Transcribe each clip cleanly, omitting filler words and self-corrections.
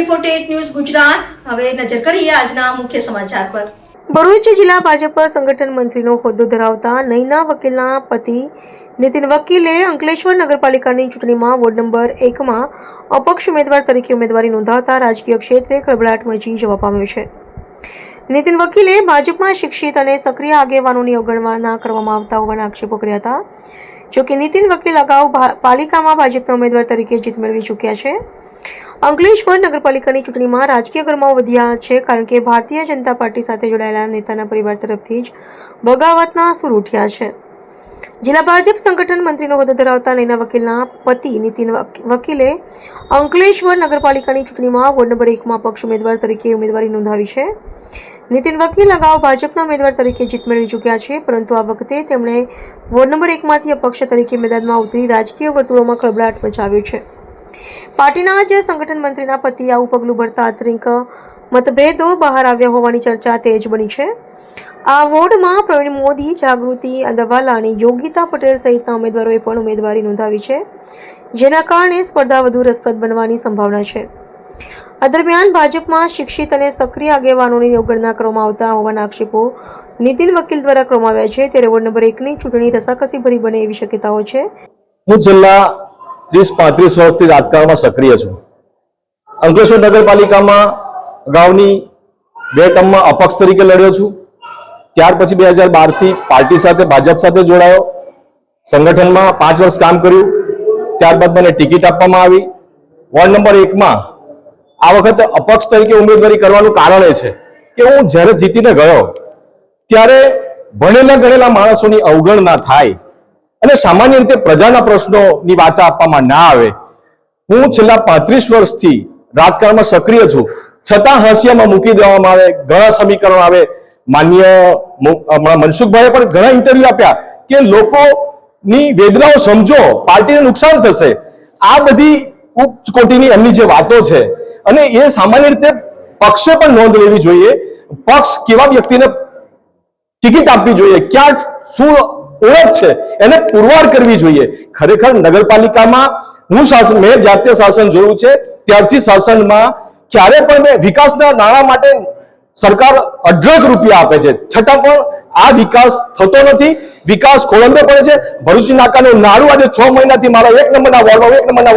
48 news Gujarat. હવે નજર કરીએ આજના મુખ્ય સમાચાર પર। ભરૂચ જિલ્લા ભાજપ સંગઠન મંત્રીનો હોદ્દો ધરાવતા નયના વકીલના પતિ નીતિન વકીલે અંકલેશ્વર નગરપાલિકાની ચૂંટણીમાં વોર્ડ નંબર 1 માં અપક્ષ ઉમેદવાર તરીકે ઉમેદવારી નોંધાવતા રાજકીય ક્ષેત્રે ખળભળાટ મચી જવા પામ્યો છે। નીતિન વકીલે ભાજપમાં શિક્ષિત અને સક્રિય આગેવાનોની અવગણના કરવામાં આવતા હોવાના આક્ષેપો કર્યા હતા। જોકે નીતિન વકીલ અગાઉ પાલિકામાં ભાજપના ઉમેદવાર તરીકે જીત મેળવી ચૂક્યા છે। અંકલેશ્વર નગરપાલિકાની ચૂંટણીમાં રાજકીય ગરમાવો વધ્યા છે, કારણ કે ભારતીય જનતા પાર્ટી સાથે જોડાયેલા નેતાના પરિવાર તરફથી જ બગાવતના સૂર ઉઠ્યા છે। જિલ્લા ભાજપ સંગઠન મંત્રીનો હોદ્દો ધરાવતા નયના વકીલના પતિ નીતિન વકીલે અંકલેશ્વર નગરપાલિકાની ચૂંટણીમાં વોર્ડ નંબર 1 માં અપક્ષ ઉમેદવાર તરીકે ઉમેદવારી નોંધાવી છે। નીતિન વકીલ અગાઉ ભાજપના ઉમેદવાર તરીકે જીત મેળવી ચૂક્યા છે, પરંતુ આ વખતે તેમણે વોર્ડ નંબર 1 માંથી અપક્ષ તરીકે મેદાનમાં ઉતરી રાજકીય વર્તુળોમાં ખળભળાટ મચાવ્યો છે। પાર્ટીના જ સંગઠન મંત્રીના પતિ આવું પગલું ભરતા આંતરિક મતભેદો બહાર આવ્યા હોવાની ચર્ચા તેજ બની છે। આ વોર્ડમાં પ્રવીણ મોદી, જાગૃતિ અંદવાલા અને યોગિતા પટેલ સહિતના ઉમેદવારોએ પણ ઉમેદવારી નોંધાવી છે, જેના કારણે સ્પર્ધા વધુ રસપ્રદ બનવાની સંભાવના છે। આ દરમિયાન ભાજપમાં શિક્ષિત અને સક્રિય આગેવાનોની અવગણના કરવામાં આવતા હોવાના આક્ષેપો નીતિન વકીલ દ્વારા કરવામાં આવ્યા છે, ત્યારે વોર્ડ નંબર 1ની ચૂંટણી રસાકસીભરી બને એવી શક્યતાઓ છે। હું છેલ્લા 30-35 વર્ષથી રાજકારણમાં સક્રિય છું। અંકલેશ્વર નગરપાલિકામાં અગાઉની 2 ટર્મમાં અપક્ષ તરીકે લડ્યો છું। ત્યાર પછી 2012 થી પાર્ટી સાથે ભાજપ સાથે જોડાયો, સંગઠનમાં 5 વર્ષ કામ કર્યું। ત્યારબાદ મને ટિકિટ આપવામાં આવી। વોર્ડ નંબર 1 માં આ વખતે અપક્ષ તરીકે ઉમેદવારી કરવાનું કારણ એ છે કે હું જ્યારે જીતીને ગયો ત્યારે ભણેલા ગણેલા માણસોની અવગણના થાય અને સામાન્ય રીતે પ્રજાના પ્રશ્નોની વાચા આપવામાં ના આવે। હું છેલ્લા 35 વર્ષથી રાજકારણમાં સક્રિય છું, છતાં હાંસિયામાં મૂકી દેવામાં આવે, ઘણા સમીકરણો આવે। માન્ય મનસુખભાઈએ પણ ઘણા ઇન્ટરવ્યુ આપ્યા કે લોકોની વેદનાઓ સમજો, પાર્ટીને નુકસાન થશે। આ બધી ઉચ્ચ કોટીની એમની જે વાતો છે અને એ સામાન્ય રીતે પક્ષે પણ નોંધ લેવી જોઈએ। પક્ષ કેવા વ્યક્તિને ટિકિટ આપવી જોઈએ, ક્યાં શું ઓળખ છે એને પુરવાર કરવી જોઈએ। ખરેખર નગરપાલિકામાં મેં જાતે શાસન જોયું છે, ત્યારથી શાસનમાં ક્યારે પણ વિકાસના નાણાં માટે સરકાર અઢળક રૂપિયા આપે છે, છતાં પણ આ વિકાસ થતો નથી। વિકાસ ખોળંબે પડે છે। ભરૂચ નાકાનું નારું આજે 6 મહિનાથી મારા 1 નંબરના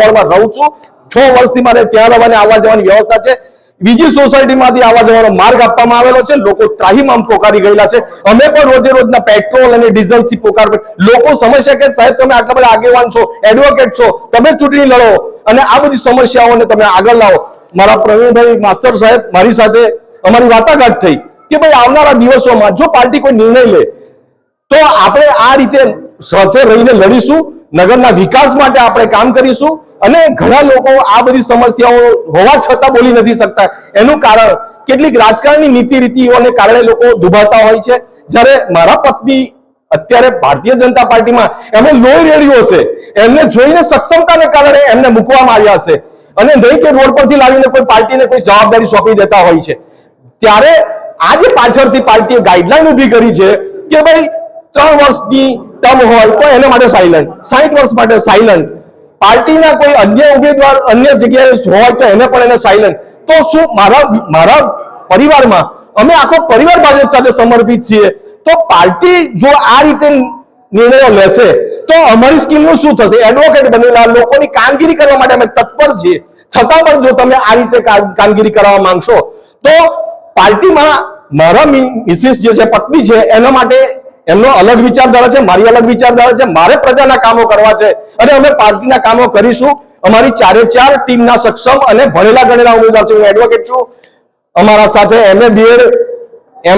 વોર્ડમાં રહું છું। 6 વર્ષથી મારે ત્યાં રહેવાની આવવા જવાની વ્યવસ્થા છે। બીજી સોસાયટીમાંથી આવવા જવાનો માર્ગ આપવામાં આવેલો છે। લોકો ત્રાહીમામ પોકારી ગયેલા છે। અમે પણ રોજે રોજના પેટ્રોલ અને ડીઝલથી લોકો સમજશે કે સાહેબ તમે આટલા બધા આગેવાન છો, એડવોકેટ છો, તમે ચૂંટણી લડો અને આ બધી સમસ્યાઓને તમે આગળ લાવો। મારા પ્રવીણભાઈ માસ્ટર સાહેબ મારી સાથે અમારી વાટાઘાટ થઈ કે ભાઈ આવનારા દિવસોમાં જો પાર્ટી કોઈ નિર્ણય લે તો આપણે આ રીતે સાથે રહીને લડીશું, નગરના વિકાસ માટે આપણે કામ કરીશું। અને ઘણા લોકો આ બધી સમસ્યાઓ હોવા છતાં બોલી નથી શકતા। એનું કારણ કેટલીક રાજકારણની નીતિ રીતિઓને કારણે લોકો દુભાતા હોય છે। જ્યારે મારા પત્ની અત્યારે ભારતીય જનતા પાર્ટીમાં એમને લોહી રેડ્યું હશે, એમને જોઈને સક્ષમતાને કારણે એમને મૂકવામાં આવ્યા હશે અને નહીં કે રોડ પરથી લાવીને કોઈ પાર્ટીને કોઈ જવાબદારી સોંપી દેતા હોય છે। ત્યારે આજે પાછળથી પાર્ટીએ ગાઈડલાઈન ઊભી કરી છે કે ભાઈ 3 વર્ષની ટર્મ હોય તો એના માટે સાયલન્ટ, 60 વર્ષ માટે સાયલન્ટ, પાર્ટીના કોઈ અન્ય ઉમેદવાર અન્ય જગ્યાએ હોય તો એને પણ એને સાયલન્ટ। તો શું મારા પરિવારમાં અમે આખો પરિવાર ભાજપ સાથે સમર્પિત છીએ, તો પાર્ટી જો આ રીતે નિર્ણયો લેશે તો અમારી સ્કીમનું શું થશે? એડવોકેટ બનેલા લોકોની કામગીરી કરવા માટે અમે તત્પર છીએ, છતાં પણ જો તમે આ રીતે કામગીરી કરવા માંગશો તો પાર્ટીમાં મારા મિસિસ જે છે, પત્ની છે, એના માટે એમનો અલગ વિચારધારા છે, મારી અલગ વિચારધારા છે। મારે પ્રજાના કામો કરવા છે અને અમે પાર્ટીના કામો કરીશું। અમારી 4 ટીમના સક્ષમ અને ભણેલા ગણેલા ઉમેદવાર છે। હું એડવોકેટ છું, અમારા સાથે MA BEd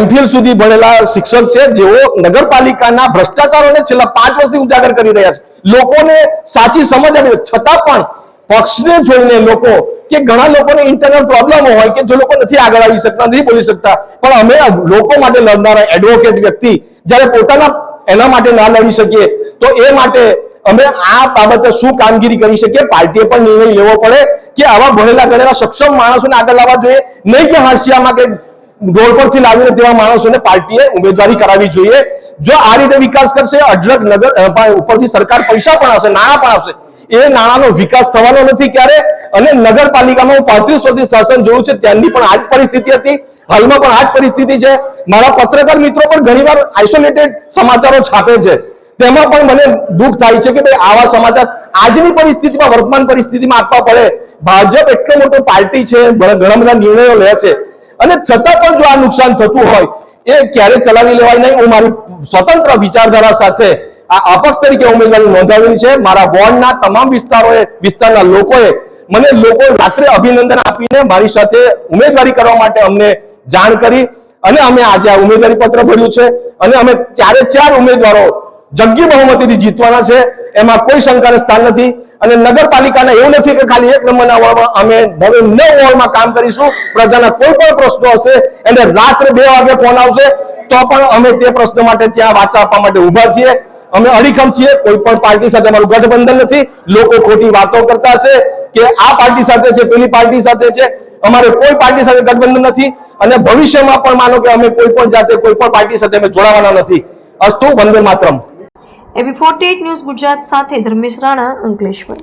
MPhil સુધી ભણેલા શિક્ષક છે, જેઓ નગરપાલિકાના ભ્રષ્ટાચારોને છેલ્લા 5 વર્ષથી ઉજાગર કરી રહ્યા છે। લોકોને સાચી સમજ આપી, છતાં પણ પક્ષને જોઈને લોકો કે ઘણા લોકોને ઇન્ટરનલ પ્રોબ્લેમો હોય કે જે લોકો નથી આગળ આવી શકતા, નથી બોલી શકતા, પણ અમે લોકો માટે લડનારા એડવોકેટ વ્યક્તિ જ્યારે પોતાના એના માટે ના લડી શકીએ તો એ માટે અમે આ બાબતે શું કામગીરી કરી શકીએ, પાર્ટીએ પણ નિર્ણય લેવો પડે કે આવા ભણેલા ગણેલા સક્ષમ માણસોને આગળ લાવવા જોઈએ, નહીં કે હાંસિયામાં કે રોડ પરથી લાવીને તેવા માણસોને પાર્ટીએ ઉમેદવારી કરાવવી જોઈએ। જો આ રીતે વિકાસ કરશે, અઢળક નગર ઉપરથી સરકાર પૈસા પણ આવશે, નાણાં પણ આવશે, એ નાણાંનો વિકાસ થવાનો નથી ક્યારે. અને નગરપાલિકામાં હું 35 વર્ષથી શાસન જોયું છે, ત્યાંની પણ આ જ પરિસ્થિતિ હતી, હાલમાં પણ આ જ પરિસ્થિતિ છે. મારા પત્રકાર મિત્રો પણ ઘણીવાર આઇસોલેટેડ સમાચારો છાપે છે, તેમાં પણ મને દુઃખ થાય છે કે ભાઈ આવા સમાચાર આજની પરિસ્થિતિમાં, વર્તમાન પરિસ્થિતિમાં આપવા પડે. ભાજપ એટલો મોટો પાર્ટી છે, ઘણા બધા નિર્ણયો લે છે, અને છતાં પણ જો આ નુકસાન થતું હોય એ ક્યારે ચલાવી લેવાય નહીં. હું મારી સ્વતંત્ર વિચારધારા સાથે આ અપક્ષ તરીકે ઉમેદવારી નોંધાવેલી છે. મારા વોર્ડના તમામ વિસ્તારના લોકોએ મને રાત્રે અભિનંદન આપીને મારી સાથે ઉમેદવારી કરવા માટે અમને જાણ કરી, અને અમે આજે આ ઉમેદવારી પત્ર ભર્યું છે, અને અમે 4 ઉમેદવારો જંગી બહુમતીથી જીતવાના છે, એમાં કોઈ શંકાને સ્થાન નથી. અને નગરપાલિકાના એવું નથી કે ખાલી 1 નંબરના વોર્ડમાં, અમે 9 વોર્ડમાં કામ કરીશું. પ્રજાના કોઈ પણ પ્રશ્નો હશે એને રાત્રે 2 વાગે ફોન આવશે તો પણ અમે તે પ્રશ્ન માટે ત્યાં વાચા આપવા માટે ઊભા છીએ. અમે અડીખમ છીએ, કોઈ પણ પાર્ટી સાથે અમારું ગઠબંધન નથી. લોકો ખોટી વાતો કરતા હશે કે આ પાર્ટી સાથે છે, પેલી પાર્ટી સાથે છે, અમારે કોઈ પાર્ટી સાથે ગઠબંધન નથી, અને ભવિષ્યમાં પણ માનો કે અમે કોઈ પણ જાતે કોઈ પણ પાર્ટી સાથે અમે જોડાવાના નથી. અસ્તુ, વંદે માતરમ. AB48 ન્યૂઝ ગુજરાત સાથે ધર્મેશ રાણા, અંકલેશ્વર.